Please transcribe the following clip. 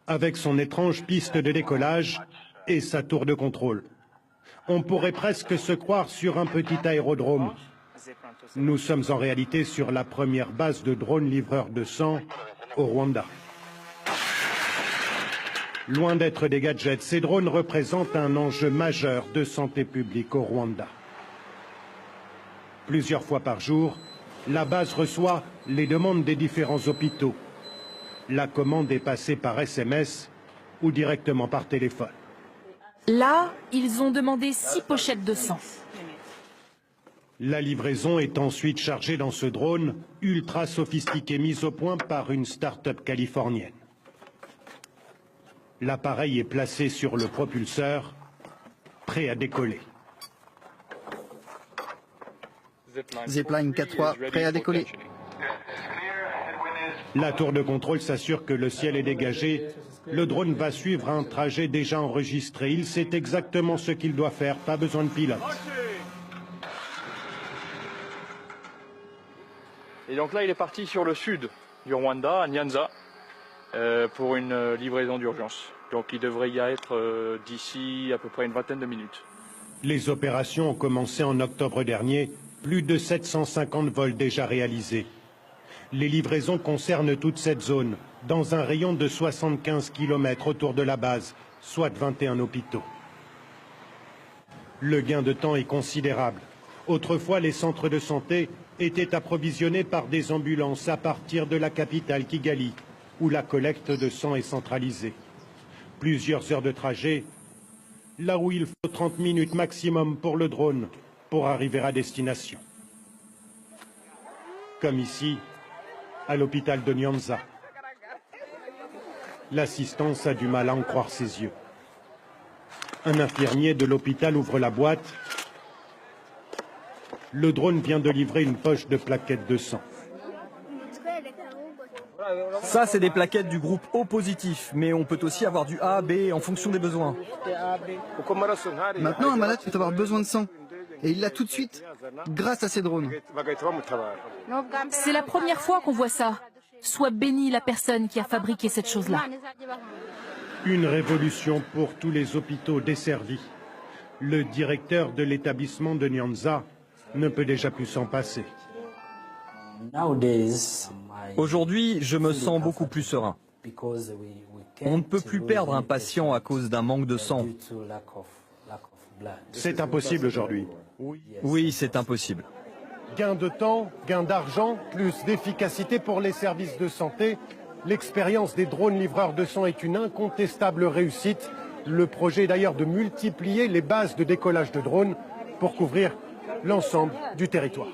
avec son étrange piste de décollage et sa tour de contrôle. On pourrait presque se croire sur un petit aérodrome. Nous sommes en réalité sur la première base de drones livreurs de sang au Rwanda. Loin d'être des gadgets, ces drones représentent un enjeu majeur de santé publique au Rwanda. Plusieurs fois par jour, la base reçoit les demandes des différents hôpitaux. La commande est passée par SMS ou directement par téléphone. Là, ils ont demandé 6 pochettes de sang. La livraison est ensuite chargée dans ce drone ultra sophistiqué mis au point par une start-up californienne. L'appareil est placé sur le propulseur, prêt à décoller. Zipline 4-3, prêt à décoller. La tour de contrôle s'assure que le ciel est dégagé. Le drone va suivre un trajet déjà enregistré. Il sait exactement ce qu'il doit faire, pas besoin de pilote. Et donc là, il est parti sur le sud du Rwanda, à Nyanza, pour une livraison d'urgence. Donc il devrait y être d'ici à peu près une vingtaine de minutes. Les opérations ont commencé en octobre dernier. Plus de 750 vols déjà réalisés. Les livraisons concernent toute cette zone, dans un rayon de 75 km autour de la base, soit 21 hôpitaux. Le gain de temps est considérable. Autrefois, les centres de santé étaient approvisionnés par des ambulances à partir de la capitale Kigali, où la collecte de sang est centralisée. Plusieurs heures de trajet, là où il faut 30 minutes maximum pour le drone, pour arriver à destination. Comme ici, à l'hôpital de Nyanza. L'assistance a du mal à en croire ses yeux. Un infirmier de l'hôpital ouvre la boîte. Le drone vient de livrer une poche de plaquettes de sang. Ça, c'est des plaquettes du groupe O positif, mais on peut aussi avoir du A, B en fonction des besoins. Maintenant, un malade peut avoir besoin de sang. Et il l'a tout de suite, grâce à ces drones. C'est la première fois qu'on voit ça. Soit bénie la personne qui a fabriqué cette chose-là. Une révolution pour tous les hôpitaux desservis. Le directeur de l'établissement de Nyanza ne peut déjà plus s'en passer. Aujourd'hui, je me sens beaucoup plus serein. On ne peut plus perdre un patient à cause d'un manque de sang. C'est impossible aujourd'hui. Oui, c'est impossible. Gain de temps, gain d'argent, plus d'efficacité pour les services de santé. L'expérience des drones livreurs de sang est une incontestable réussite. Le projet est d'ailleurs de multiplier les bases de décollage de drones pour couvrir l'ensemble du territoire.